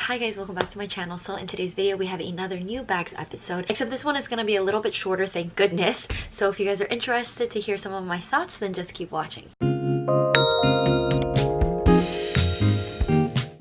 Hi guys, welcome back to my channel. So in today's video we have another new bags episode, except this one is going to be a little bit shorter, thank goodness. So if you guys are interested to hear some of my thoughts, then just keep watching.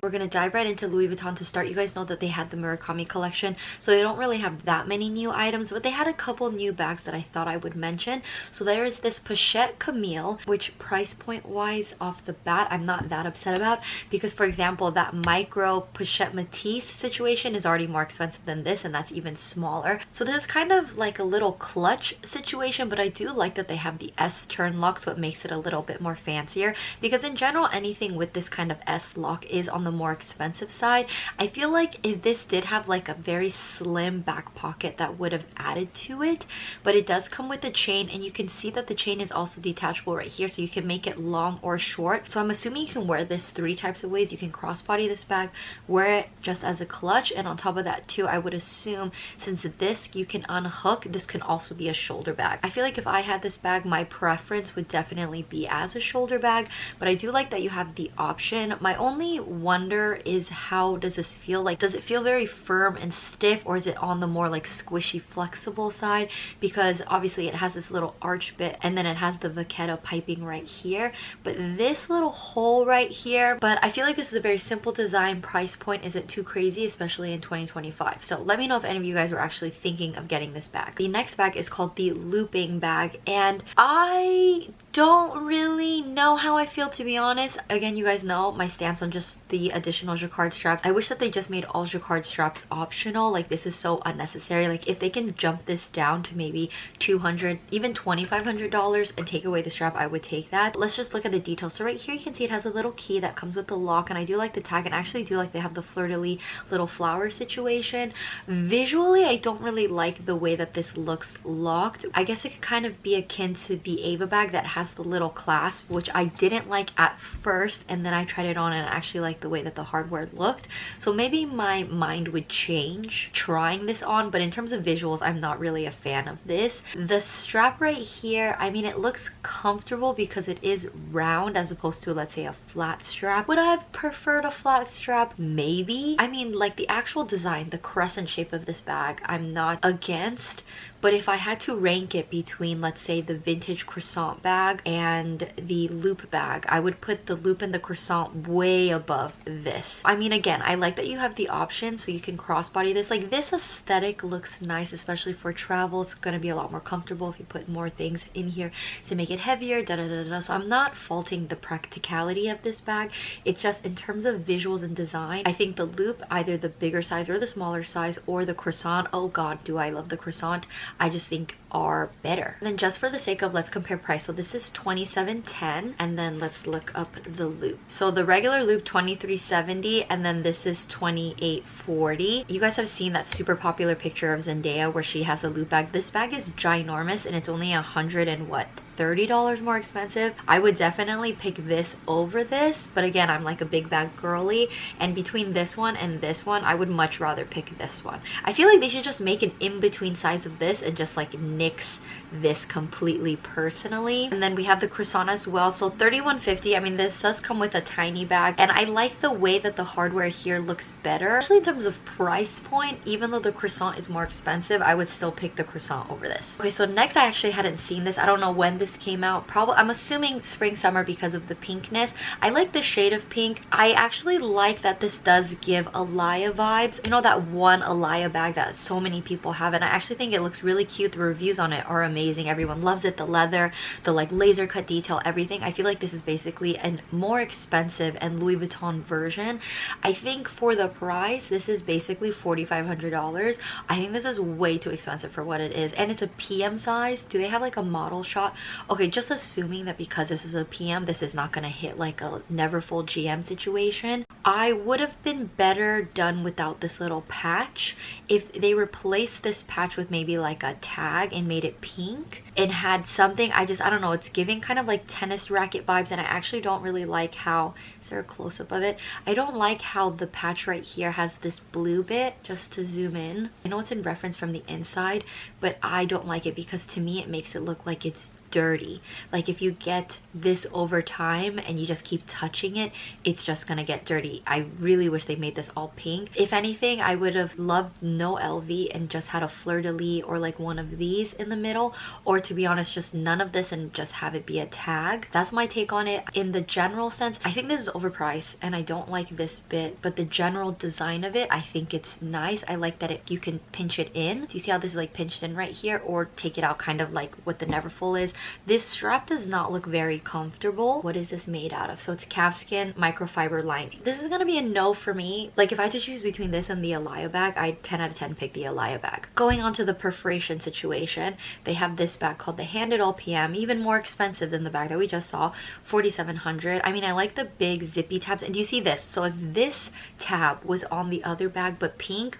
We're gonna dive right into Louis Vuitton to start. You guys know that they had the Murakami collection, so they don't really have that many new items, but they had a couple new bags that I thought I would mention. So there is this Petit Camille, which price point wise off the bat I'm not that upset about, because for example that micro Petit Matisse situation is already more expensive than this, and that's even smaller. So this is kind of like a little clutch situation, but I do like that they have the S turn lock, so it makes it a little bit more fancier, because in general anything with this kind of S lock is on the more expensive side. I feel like if this did have like a very slim back pocket, that would have added to it, but it does come with a chain, and you can see that the chain is also detachable right here, so you can make it long or short. So I'm assuming you can wear this three types of ways. You can crossbody this bag, wear it just as a clutch, and on top of that too, I would assume since this you can unhook, this can also be a shoulder bag. I feel like if I had this bag, my preference would definitely be as a shoulder bag, but I do like that you have the option. My only wonder is how does this feel? Like, does it feel very firm and stiff, or is it on the more like squishy flexible side? Because obviously it has this little arch bit, and then it has the vaquetta piping right here, but this little hole right here. But I feel like this is a very simple design. Price point isn't too crazy, especially in 2025. So let me know if any of you guys were actually thinking of getting this bag. The next bag is called the looping bag, and I don't really know how I feel, to be honest. Again, you guys know my stance on just the additional jacquard straps. I wish that they just made all jacquard straps optional. Like, this is so unnecessary. Like, if they can jump this down to maybe $200, even $2,500 and take away the strap, I would take that. Let's just look at the details. So right here you can see it has a little key that comes with the lock, and I do like the tag, and I actually do like they have the fleur-de-lis little flower situation. Visually, I don't really like the way that this looks locked. I guess it could kind of be akin to the Ava bag that has the little clasp, which I didn't like at first, and then I tried it on and I actually liked the way that the hardware looked. So maybe my mind would change trying this on, but in terms of visuals, I'm not really a fan of this. The strap right here, I mean, it looks comfortable because it is round as opposed to, let's say, a flat strap. Would I have preferred a flat strap? Maybe. I mean, like, the actual design, the crescent shape of this bag, I'm not against. But if I had to rank it between, let's say, the vintage croissant bag and the loop bag, I would put the loop and the croissant way above this. I mean, again, I like that you have the option so you can crossbody this. Like, this aesthetic looks nice, especially for travel. It's going to be a lot more comfortable if you put more things in here to make it heavier, da-da-da-da. So I'm not faulting the practicality of this bag. It's just in terms of visuals and design, I think the loop, either the bigger size or the smaller size, or the croissant, oh god, do I love the croissant, I just think are better. And then just for the sake of, let's compare price. So this is $27.10, and then let's look up the loop. So the regular loop $23.70, and then this is $28.40. You guys have seen that super popular picture of Zendaya where she has a loop bag. This bag is ginormous, and it's only $30 more expensive. I would definitely pick this over this, but again, I'm like a big bag girly, and between this one and this one, I would much rather pick this one. I feel like they should just make an in-between size of this and just like nix this completely personally. And then we have the croissant as well, so $31.50. I mean, this does come with a tiny bag, and I like the way that the hardware here looks better, especially in terms of price point. Even though the croissant is more expensive, I would still pick the croissant over this. Okay, so next, I actually hadn't seen this. I don't know when this came out. Probably, I'm assuming spring summer because of the pinkness. I like the shade of pink. I actually like that this does give Alaya vibes. You know, that one Alaya bag that so many people have, and I actually think it looks really cute. The reviews on it are amazing. Everyone loves it. The leather, the like laser cut detail, everything. I feel like this is basically a more expensive and Louis Vuitton version. I think for the price, this is basically $4,500. I think this is way too expensive for what it is, and it's a PM size. Do they have like a model shot? Okay, just assuming that because this is a PM, this is not gonna hit like a Neverfull GM situation. I would have been better done without this little patch. If they replaced this patch with maybe like a tag and made it pink, It had something, I don't know, it's giving kind of like tennis racket vibes, and I actually don't really like how, is there a close-up of it? I don't like how the patch right here has this blue bit. Just to zoom in, I know it's in reference from the inside, but I don't like it because to me it makes it look like it's dirty. Like if you get this over time and you just keep touching it, it's just gonna get dirty. I really wish they made this all pink. If anything, I would have loved no LV and just had a fleur-de-lis or like one of these in the middle, or to be honest, just none of this and just have it be a tag. That's my take on it. In the general sense, I think this is overpriced and I don't like this bit, but the general design of it, I think it's nice. I like that you can pinch it in. Do you see how this is like pinched in right here, or take it out kind of like what the Neverfull is. This strap does not look very comfortable. What is this made out of? So it's calfskin microfiber lining. This is gonna be a no for me. Like if I had to choose between this and the Alaya bag, I'd 10 out of 10 pick the Alaya bag. Going on to the perforation situation, they have this bag called the Handed All PM, even more expensive than the bag that we just saw, $4,700. I mean, I like the big zippy tabs. And do you see this? So if this tab was on the other bag but pink,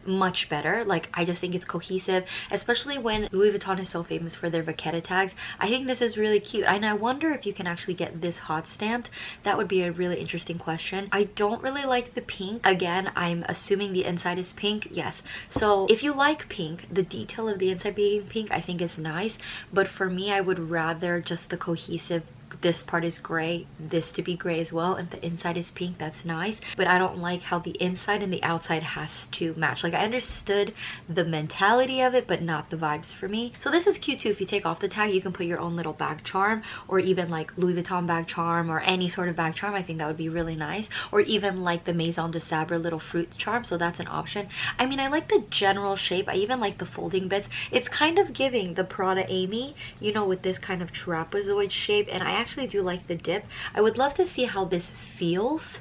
much better. Like I just think it's cohesive, especially when Louis Vuitton is so famous for their Vachetta tags. I think this is really cute, and I wonder if you can actually get this hot stamped. That would be a really interesting question. I don't really like the pink. Again, I'm assuming the inside is pink. Yes, so if you like pink, the detail of the inside being pink I think is nice, but for me I would rather just the cohesive, this part is gray, this to be gray as well, and the inside is pink. That's nice, but I don't like how the inside and the outside has to match. Like I understood the mentality of it, but not the vibes for me. So this is cute too. If you take off the tag, you can put your own little bag charm, or even like Louis Vuitton bag charm or any sort of bag charm. I think that would be really nice, or even like the Maison de Sabre little fruit charm. So that's an option. I mean, I like the general shape. I even like the folding bits. It's kind of giving the Prada Amy, you know, with this kind of trapezoid shape, and I actually do like the dip. I would love to see how this feels.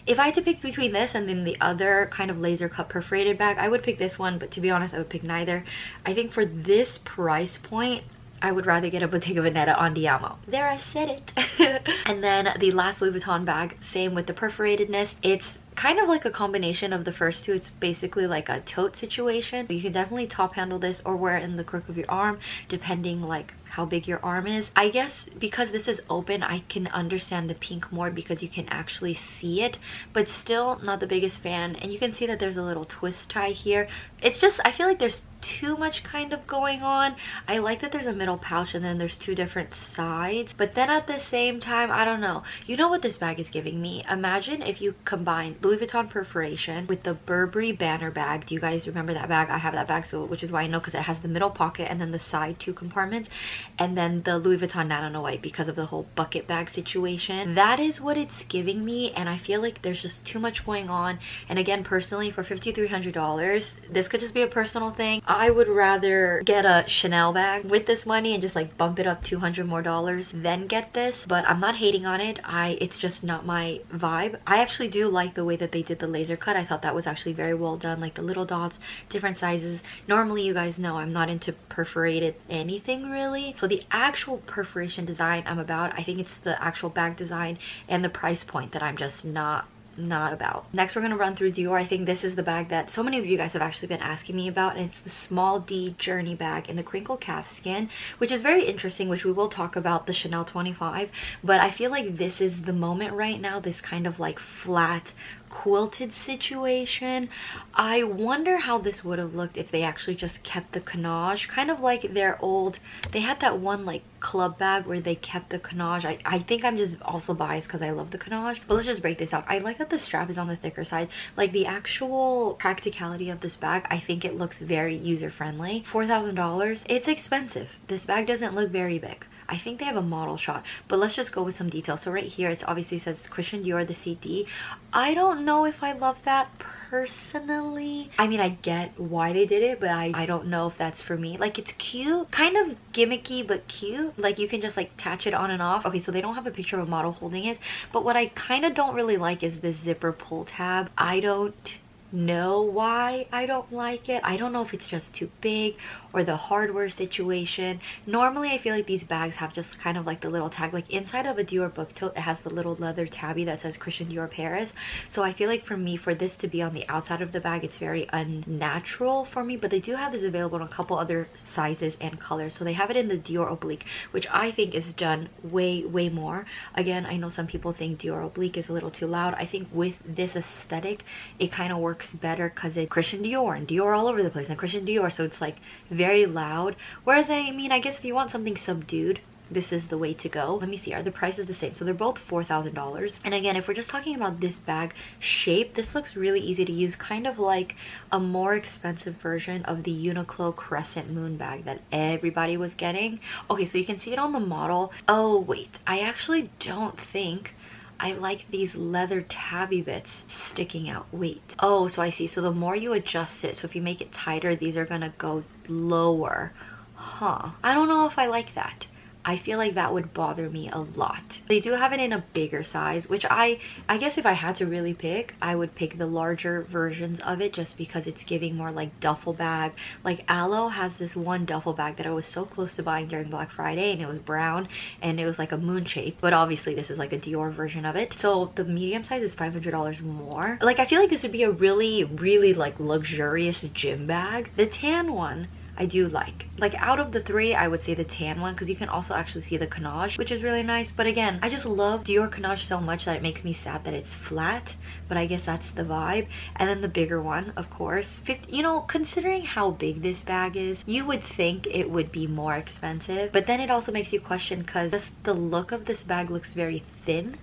If I had to pick between this and then the other kind of laser cut perforated bag, I would pick this one, but to be honest, I would pick neither. I think for this price point, I would rather get a Bottega Veneta Andiamo. There, I said it. And then the last Louis Vuitton bag, same with the perforatedness. It's kind of like a combination of the first two. It's basically like a tote situation. You can definitely top handle this or wear it in the crook of your arm, depending like how big your arm is. I guess because this is open, I can understand the pink more because you can actually see it, but still not the biggest fan. And you can see that there's a little twist tie here. It's just, I feel like there's too much kind of going on. I like that there's a middle pouch and then there's two different sides, but then at the same time, I don't know. You know what this bag is giving me? Imagine if you combine Louis Vuitton perforation with the Burberry banner bag. Do you guys remember that bag? I have that bag, so which is why I know, because it has the middle pocket and then the side two compartments, and then the Louis Vuitton Nano White because of the whole bucket bag situation. That is what it's giving me, and I feel like there's just too much going on. And again, personally, for $5,300, this could just be a personal thing. I would rather get a Chanel bag with this money and just like bump it up $200 more than get this, but I'm not hating on it. It's just not my vibe. I actually do like the way that they did the laser cut. I thought that was actually very well done, like the little dots, different sizes. Normally, you guys know I'm not into perforated anything really, so the actual perforation design I'm about. I think it's the actual bag design and the price point that I'm just not about. Next, we're gonna run through Dior. I think this is the bag that so many of you guys have actually been asking me about, and it's the small D-Journey bag in the crinkle calfskin, which is very interesting, which we will talk about the Chanel 25, but I feel like this is the moment right now, this kind of like flat quilted situation. I wonder how this would have looked if they actually just kept the canage, kind of like their old, they had that one like club bag where they kept the canage. I think I'm just also biased because I love the canage, but let's just break this out. I like that the strap is on the thicker side. Like the actual practicality of this bag, I think it looks very user-friendly. $4,000, it's expensive. This bag doesn't look very big. I think they have a model shot, but let's just go with some details. So right here, it obviously says Christian Dior, the CD. I don't know if I love that personally. I mean, I get why they did it, but I don't know if that's for me. Like, it's cute, kind of gimmicky, but cute. Like, you can just like attach it on and off. Okay, so they don't have a picture of a model holding it, but what I kind of don't really like is this zipper pull tab. I don't know why I don't like it. I don't know if it's just too big or the hardware situation. Normally I feel like these bags have just kind of like the little tag, like inside of a Dior book tote it has the little leather tabby that says Christian Dior Paris. So I feel like for me, for this to be on the outside of the bag, it's very unnatural for me. But they do have this available in a couple other sizes and colors. So they have it in the Dior oblique, which I think is done way more. Again, I know some people think Dior oblique is a little too loud. I think with this aesthetic it kind of works better because it's Christian Dior and Dior all over the place and Christian Dior, so it's like very loud. Whereas I mean, I guess if you want something subdued, this is the way to go. Let me see, are the prices the same? So they're both $4,000. And again, if we're just talking about this bag shape, this looks really easy to use, kind of like a more expensive version of the Uniqlo Crescent Moon bag that everybody was getting. Okay, so you can see it on the model. Oh wait, I actually don't think I like these leather tabby bits sticking out. Wait. Oh, so I see. So the more you adjust it, so if you make it tighter, these are gonna go lower. Huh. I don't know if I like that. I feel like that would bother me a lot. They do have it in a bigger size, which I guess if I had to really pick, I would pick the larger versions of it just because it's giving more like duffel bag. Like Aloe has this one duffel bag that I was so close to buying during Black Friday, and it was brown and it was like a moon shape, but obviously this is like a Dior version of it. So the medium size is $500 more. Like I feel like this would be a really like luxurious gym bag. The tan one I do like out of the three, I would say the tan one, because you can also actually see the canage, which is really nice. But again, I just love Dior canage so much that it makes me sad that it's flat, but I guess that's the vibe. And then the bigger one, of course, 50, you know, considering how big this bag is, you would think it would be more expensive, but then it also makes you question, because just the look of this bag looks very thin.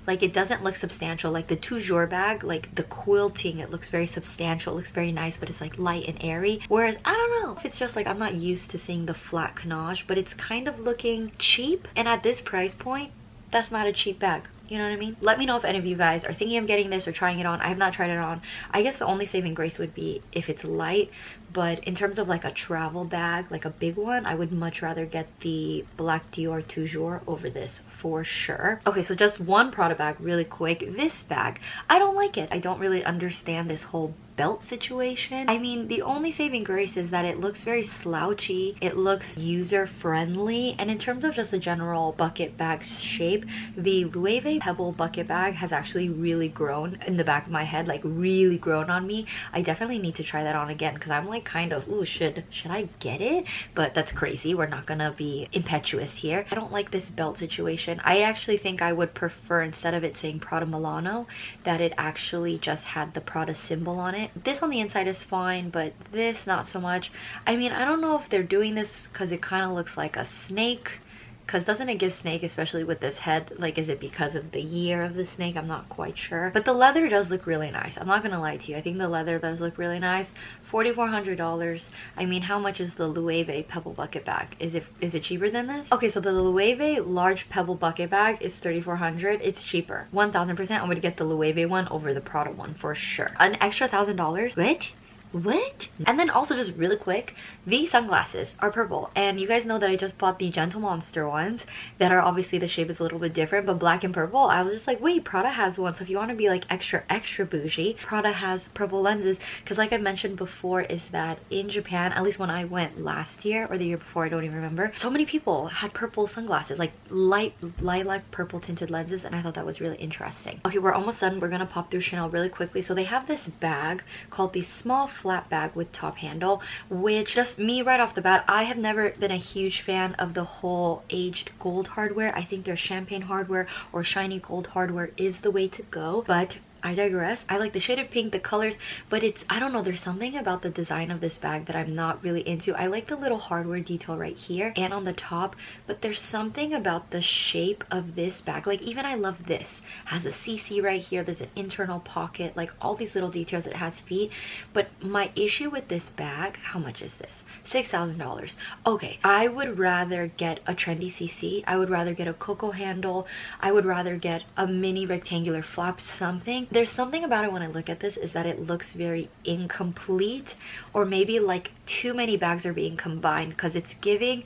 Like it doesn't look substantial. Like the Toujours bag, like the quilting, it looks very substantial, it looks very nice, but it's like light and airy. Whereas I don't know if it's just like I'm not used to seeing the flat canage, but it's kind of looking cheap. And at this price point, that's not a cheap bag. You know what I mean? Let me know if any of you guys are thinking of getting this or trying it on. I have not tried it on. I guess the only saving grace would be if it's light, but in terms of like a travel bag, like a big one, I would much rather get the black Dior Toujours over this for sure. Okay, so just one Prada bag really quick. This bag, I don't like it. I don't really understand this whole belt situation. I mean, the only saving grace is that it looks very slouchy, it looks user friendly, and in terms of just the general bucket bag shape, the Loewe Pebble bucket bag has actually really grown in the back of my head, like really grown on me. I definitely need to try that on again, because I'm like kind of, ooh, should I get it? But that's crazy. We're not gonna be impetuous here. I don't like this belt situation. I actually think I would prefer, instead of it saying Prada Milano, that it actually just had the Prada symbol on it. This on the inside is fine, but this not so much. I mean, I don't know if they're doing this because it kind of looks like a snake, because doesn't it give snake, especially with this head? Like, is it because of the year of the snake? I'm not quite sure. But the leather does look really nice. I'm not gonna lie to you. I think the leather does look really nice. $4,400. I mean, how much is the Loewe Pebble bucket bag? Is it cheaper than this? Okay, so the Loewe large Pebble bucket bag is $3,400. It's cheaper. 1000%. I'm gonna get the Loewe one over the Prada one for sure. An extra $1,000. What? And then also, just really quick, these sunglasses are purple, and you guys know that I just bought the Gentle Monster ones that are obviously, the shape is a little bit different, but black and purple. I was just like, wait, Prada has one. So if you want to be like extra bougie, Prada has purple lenses, because like I mentioned before, is that in Japan, at least when I went last year or the year before, I don't even remember, so many people had purple sunglasses, like light lilac purple tinted lenses, and I thought that was really interesting. Okay, we're almost done. We're gonna pop through Chanel really quickly. So they have this bag called the small flat bag with top handle, which, just me right off the bat, I have never been a huge fan of the whole aged gold hardware. I think their champagne hardware or shiny gold hardware is the way to go, but I digress. I like the shade of pink, the colors, but it's, I don't know, there's something about the design of this bag that I'm not really into. I like the little hardware detail right here and on the top, but there's something about the shape of this bag. Like, even I love this. Has a CC right here, there's an internal pocket, like all these little details. It has feet, but my issue with this bag, how much is this? $6,000. Okay, I would rather get a trendy CC. I would rather get a Coco handle. I would rather get a mini rectangular flap, something. There's something about it when I look at this, is that it looks very incomplete, or maybe like too many bags are being combined, because it's giving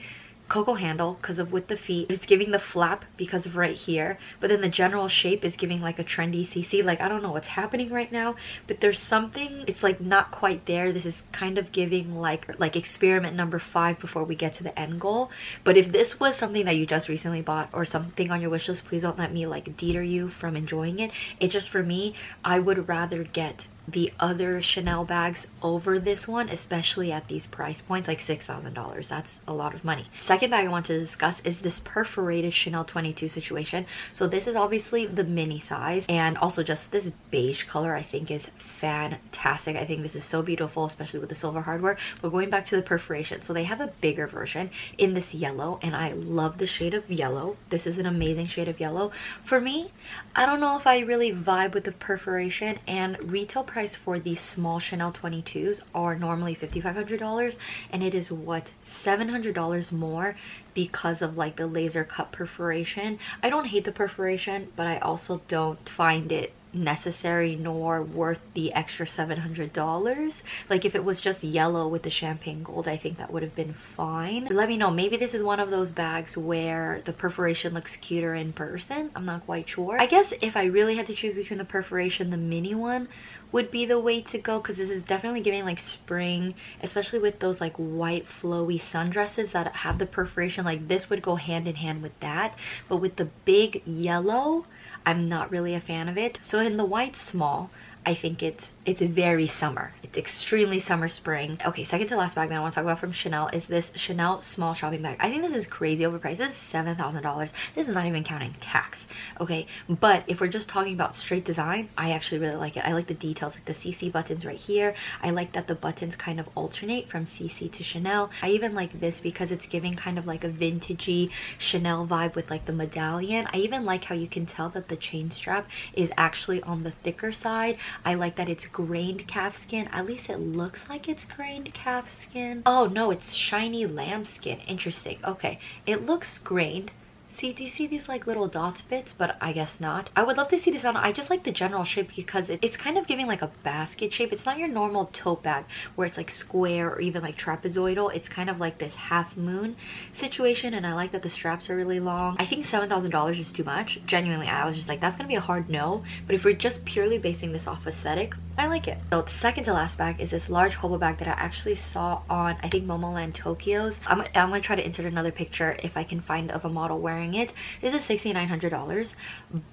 Coco handle because of with the feet. It's giving the flap because of right here, but then the general shape is giving like a trendy CC. Like, I don't know what's happening right now, but there's something, it's like not quite there. This is kind of giving like experiment number 5 before we get to the end goal. But if this was something that you just recently bought or something on your wish list, please don't let me like deter you from enjoying it. It's just, for me, I would rather get the other Chanel bags over this one, especially at these price points, like $6,000. That's a lot of money. Second bag I want to discuss is this perforated Chanel 22 situation. So this is obviously the mini size, and also just this beige color I think is fantastic. I think this is so beautiful, especially with the silver hardware. But going back to the perforation, so they have a bigger version in this yellow, and I love the shade of yellow. This is an amazing shade of yellow. For me, I don't know if I really vibe with the perforation, and retail price for these small Chanel 22s are normally $5,500, and it is what, $700 more because of like the laser cut perforation. I don't hate the perforation, but I also don't find it necessary nor worth the extra $700. Like, if it was just yellow with the champagne gold, I think that would have been fine. Let me know, maybe this is one of those bags where the perforation looks cuter in person. I'm not quite sure. I guess if I really had to choose between the perforation, the mini one would be the way to go, because this is definitely giving like spring, especially with those like white flowy sundresses that have the perforation. Like, this would go hand in hand with that, but with the big yellow, I'm not really a fan of it. So in the white small, I think it's very summer. It's extremely summer spring. Okay, second to last bag that I want to talk about from Chanel is this Chanel small shopping bag. I think this is crazy overpriced. This is $7,000. This is not even counting tax. Okay, but if we're just talking about straight design, I actually really like it. I like the details, like the CC buttons right here. I like that the buttons kind of alternate from CC to Chanel. I even like this because it's giving kind of like a vintagey Chanel vibe with like the medallion. I even like how you can tell that the chain strap is actually on the thicker side. I like that it's grained calfskin. At least it looks like it's grained calfskin. Oh no, it's shiny lambskin. Interesting. Okay, it looks grained. See, do you see these like little dots bits? But I guess not. I would love to see this on. I just like the general shape because it's kind of giving like a basket shape. It's not your normal tote bag where it's like square or even like trapezoidal. It's kind of like this half moon situation, and I like that the straps are really long. I think $7,000 is too much. Genuinely, I was just like, that's gonna be a hard no. But if we're just purely basing this off aesthetic, I like it. So the second to last bag is this large hobo bag that I actually saw on, I think, Momoland Tokyo's. I'm gonna try to insert another picture if I can find of a model wearing it. This is $6,900,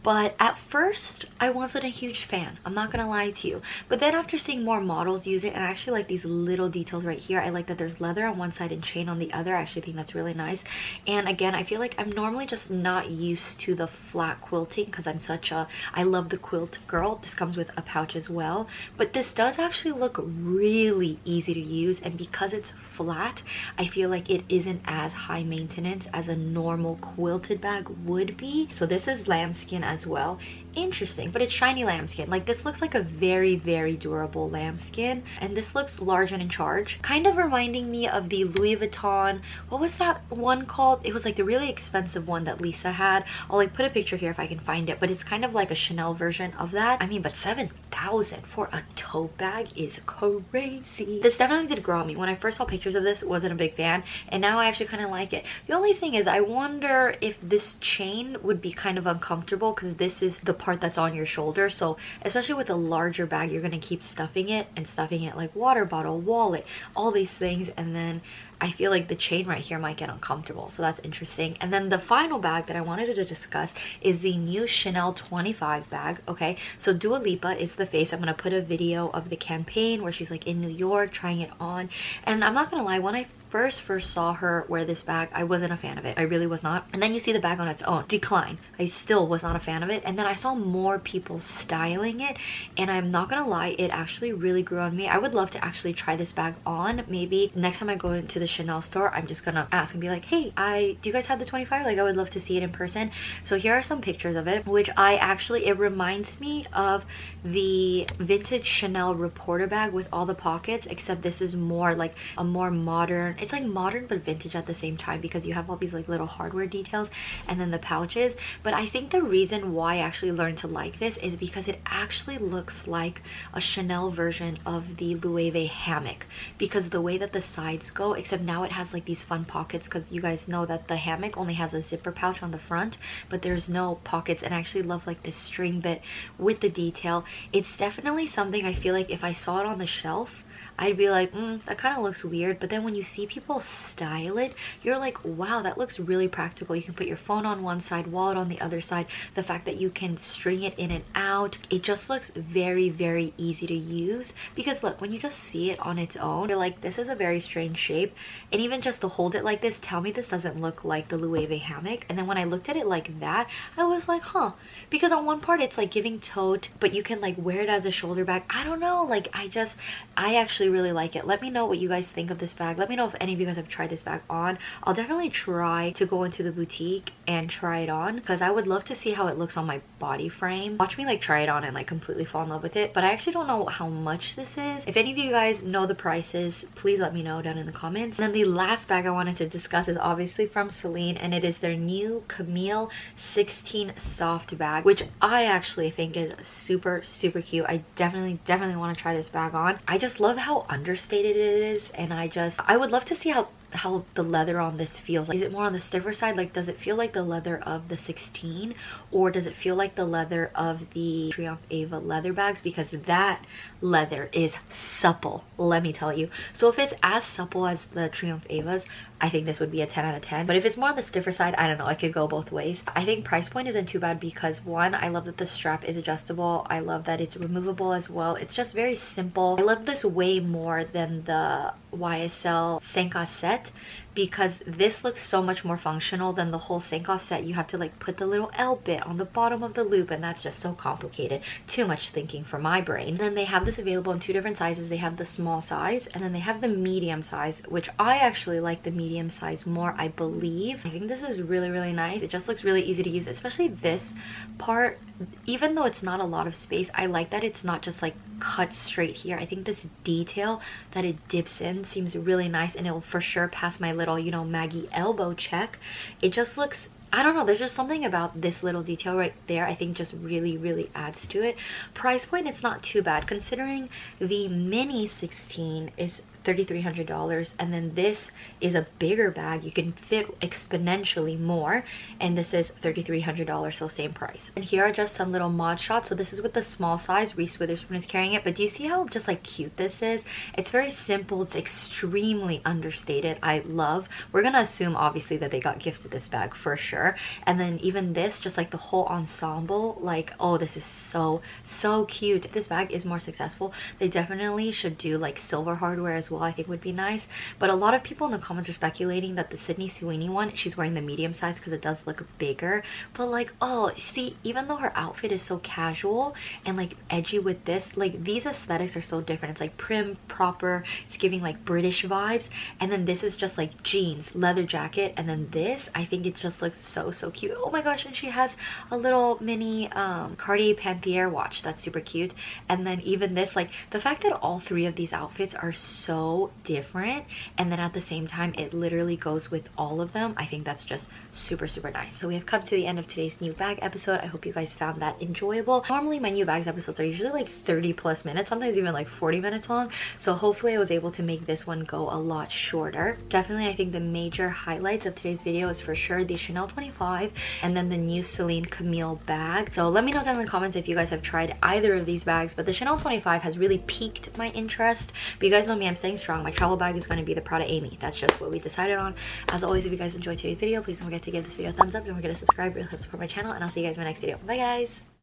but at first I wasn't a huge fan. I'm not gonna lie to you. But then after seeing more models use it, and I actually like these little details right here. I like that there's leather on one side and chain on the other. I actually think that's really nice. And again, I feel like I'm normally just not used to the flat quilting because I love the quilt girl. This comes with a pouch as well. But this does actually look really easy to use, and because it's flat, I feel like it isn't as high maintenance as a normal quilted bag would be. So this is lambskin as well. Interesting, but it's shiny lambskin. Like, this looks like a very durable lambskin, and this looks large and in charge, kind of reminding me of the Louis Vuitton, what was that one called? It was like the really expensive one that Lisa had. I'll like put a picture here if I can find it, but it's kind of like a Chanel version of that. I mean, but $7,000 for a tote bag is crazy. This definitely did grow on me. When I first saw pictures of this, wasn't a big fan, and now I actually kind of like it. The only thing is, I wonder if this chain would be kind of uncomfortable because this is the part that's on your shoulder. So especially with a larger bag, you're gonna keep stuffing it like water bottle, wallet, all these things, and then I feel like the chain right here might get uncomfortable. So that's interesting. And then the final bag that I wanted to discuss is the new Chanel 25 bag. Okay, so Dua Lipa is the face. I'm gonna put a video of the campaign where she's like in New York trying it on, and I'm not gonna lie, when I first saw her wear this bag, I wasn't a fan of it. I really was not. And then you see the bag on its own, decline. I still was not a fan of it. And then I saw more people styling it, and I'm not gonna lie, it actually really grew on me. I would love to actually try this bag on. Maybe next time I go into the Chanel store, I'm just gonna ask and be like, hey, do you guys have the 25? Like, I would love to see it in person. So here are some pictures of it, which it reminds me of the vintage Chanel reporter bag with all the pockets, except this is more like a more modern, It's like modern but vintage at the same time because you have all these like little hardware details and then the pouches. But I think the reason why I actually learned to like this is because it actually looks like a Chanel version of the Loewe hammock, because the way that the sides go, except now it has like these fun pockets, because you guys know that the hammock only has a zipper pouch on the front, but there's no pockets. And I actually love like this string bit with the detail. It's definitely something I feel like if I saw it on the shelf, I'd be like, that kind of looks weird. But then when you see people style it, you're like, wow, that looks really practical. You can put your phone on one side, wallet on the other side. The fact that you can string it in and out, it just looks very, very easy to use. Because look, when you just see it on its own, you're like, this is a very strange shape. And even just to hold it like this, tell me this doesn't look like the Loewe hammock. And then when I looked at it like that, I was like, huh. Because on one part it's like giving tote, but you can like wear it as a shoulder bag. I don't know, like I actually really like it. Let me know what you guys think of this bag. Let me know if any of you guys have tried this bag on. I'll definitely try to go into the boutique and try it on, because I would love to see how it looks on my body frame. Watch me like try it on and like completely fall in love with it. But I actually don't know how much this is. If any of you guys know the prices, please let me know down in the comments. And then the last bag I wanted to discuss is obviously from Celine, and it is their new Camille 16 soft bag, which I actually think is super, super cute. I definitely want to try this bag on. I just love how understated it is, and I would love to see how the leather on this feels. Like, is it more on the stiffer side? Like, does it feel like the leather of the 16, or does it feel like the leather of the Triomphe Ava leather bags? Because that leather is supple, let me tell you. So if it's as supple as the Triomphe Avas, I think this would be a 10 out of 10. But if it's more on the stiffer side, I don't know, it could go both ways. I think price point isn't too bad because, one, I love that the strap is adjustable. I love that it's removable as well. It's just very simple. I love this way more than the YSL Senka set, because this looks so much more functional than the whole Senka set. You have to like put the little L bit on the bottom of the loop, and that's just so complicated. Too much thinking for my brain. And then they have this available in 2 different sizes. They have the small size, and then they have the medium size, which I actually like the medium size more, I believe. I think this is really, really nice. It just looks really easy to use, especially this part. Even though it's not a lot of space, I like that it's not just like cut straight here. I think this detail that it dips in seems really nice, and it will for sure pass my little, you know, Maggie elbow check. It just looks, I don't know, there's just something about this little detail right there I think just really, really adds to it. Price point, it's not too bad considering the mini 16 is $3,300, and then this is a bigger bag. You can fit exponentially more, and this is $3,300, so same price. And here are just some little mod shots. So this is with the small size. Reese Witherspoon is carrying it, but do you see how just like cute this is? It's very simple. It's extremely understated. I love. We're gonna assume obviously that they got gifted this bag for sure. And then even this, just like the whole ensemble, like, oh, this is so cute. If this bag is more successful, they definitely should do like silver hardware as well. I think would be nice. But a lot of people in the comments are speculating that the Sydney Sweeney one, she's wearing the medium size because it does look bigger. But like, oh, see, even though her outfit is so casual and like edgy with this, like these aesthetics are so different. It's like prim, proper, it's giving like British vibes, and then this is just like jeans, leather jacket, and then this, I think it just looks so cute. Oh my gosh, and she has a little mini Cartier Panthier watch that's super cute. And then even this, like the fact that all 3 of these outfits are so different, and then at the same time it literally goes with all of them, I think that's just super nice. So we have come to the end of today's new bag episode. I hope you guys found that enjoyable. Normally my new bags episodes are usually like 30+ minutes, sometimes even like 40 minutes long, so hopefully I was able to make this one go a lot shorter. Definitely I think the major highlights of today's video is for sure the Chanel 25 and then the new Celine Camille bag. So let me know down in the comments if you guys have tried either of these bags, but the Chanel 25 has really piqued my interest. But you guys know me, I'm staying strong. My travel bag is going to be the Prada Amy. That's just what we decided on. As always, if you guys enjoyed today's video, please don't forget to give this video a thumbs up. Don't forget to subscribe. It really helps support my channel, and I'll see you guys in my next video. Bye guys.